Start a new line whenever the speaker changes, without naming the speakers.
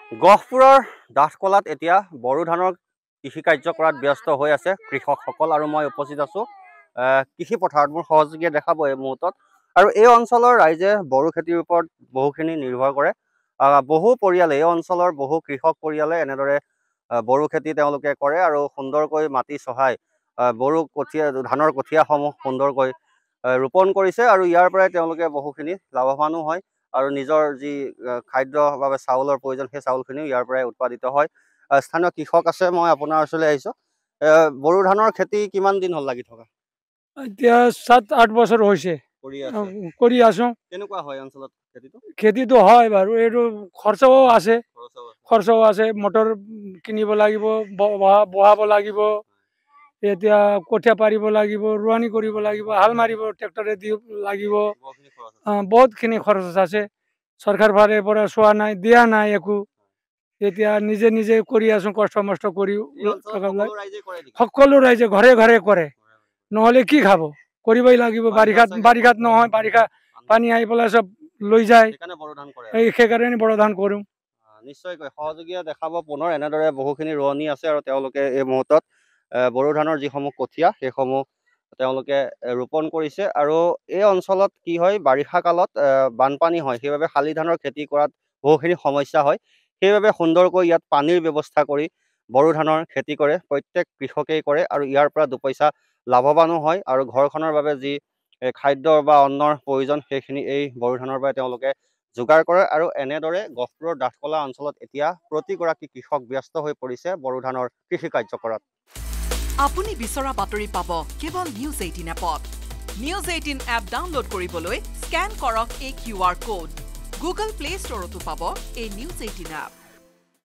গহপুৰৰ ডাঠকলাত এতিয়া বড়ো ধানৰ কৃষি কাৰ্য কৰাত ব্যস্ত হৈ আছে কৃষকসকল আৰু মই উপস্থিত আছোঁ কৃষি পথাৰত। মোৰ সহযোগীয়ে দেখাব এই মুহূৰ্তত। আৰু এই অঞ্চলৰ ৰাইজে বড়ো খেতিৰ ওপৰত বহুখিনি নিৰ্ভৰ কৰে। বহু পৰিয়ালে এই অঞ্চলৰ বহু কৃষক পৰিয়ালে এনেদৰে বড়ো খেতি তেওঁলোকে কৰে আৰু সুন্দৰকৈ মাটি চহাই বড়ো ধানৰ কঠীয়াসমূহ সুন্দৰকৈ ৰোপণ কৰিছে আৰু ইয়াৰ পৰাই তেওঁলোকে বহুখিনি লাভৱানো হয় আৰু নিজৰ যি খাদ্যৰ বাবে চাউলৰ প্ৰয়োজন সেই চাউলখিনিও ইয়াৰ পৰাই উৎপাদিত হয়। স্থানীয় কৃষক আছে, মই আপোনাৰ ওচৰলৈ আহিছোঁ। বড়ো ধানৰ খেতি কিমান দিন হ'ল লাগি থকা?
এতিয়া 7-8 বছৰ হৈছে কৰি আছো।
কেনেকুৱা হয় অঞ্চলত খেতিটো?
খেতিটো হয় বাৰু, এইটো খৰচাও আছে, মটৰ কিনিব লাগিব, বহাব লাগিব, এতিয়া কঠীয়া পাৰিব লাগিব, ৰোৱানি কৰিব লাগিব, হাল মাৰিব ট্ৰেক্টৰে দি লাগিব, বহুতখিনি খৰচ আছে। চৰকাৰ ফালে পৰা চোৱা নাই, দিয়া নাই একো। এতিয়া নিজে নিজে কৰি আছো, কষ্ট মষ্ট কৰি। সকলো ৰাইজে ঘৰে ঘৰে কৰে, নহ'লে কি খাব? কৰিবই লাগিব। বাৰিষাত নহয়, বাৰিষা পানী আহি পেলাই চব লৈ যায়, সেইকাৰণে বড়ো ধান কৰোঁ।
নিশ্চয়কৈ সহযোগীয়ে দেখাব পুনৰ এনেদৰে বহুখিনি ৰোৱনী আছে আৰু তেওঁলোকে এই মুহূৰ্তত বড়ো ধানৰ যিসমূহ কঠীয়া সেইসমূহ তেওঁলোকে ৰোপণ কৰিছে। আৰু এই অঞ্চলত কি হয়, বাৰিষা কালত বানপানী হয়, সেইবাবে শালি ধানৰ খেতি কৰাত বহুখিনি সমস্যা হয়। সেইবাবে সুন্দৰকৈ ইয়াত পানীৰ ব্যৱস্থা কৰি বড়ো ধানৰ খেতি কৰে, প্ৰত্যেক কৃষকেই কৰে আৰু ইয়াৰ পৰা দুপইচা লাভৱানো হয় আৰু ঘৰখনৰ বাবে যি খাদ্য বা অন্নৰ প্ৰয়োজন সেইখিনি এই বড়ো ধানৰ পৰাই তেওঁলোকে যোগাৰ কৰে। আৰু এনেদৰে গহপুৰৰ ডাঠকলা অঞ্চলত এতিয়া প্ৰতিগৰাকী কৃষক ব্যস্ত হৈ পৰিছে বড়ো ধানৰ কৃষি কাৰ্য কৰাত।
আপুনি বিচৰা বাতৰি পাব কেৱল নিউজ 18 এপত। নিউজ 18 এপ ডাউনলোড কৰিবলৈ স্কেন কৰক এই QR কোড। গুগল প্লে ষ্টৰতো পাব এই নিউজ 18 এপ।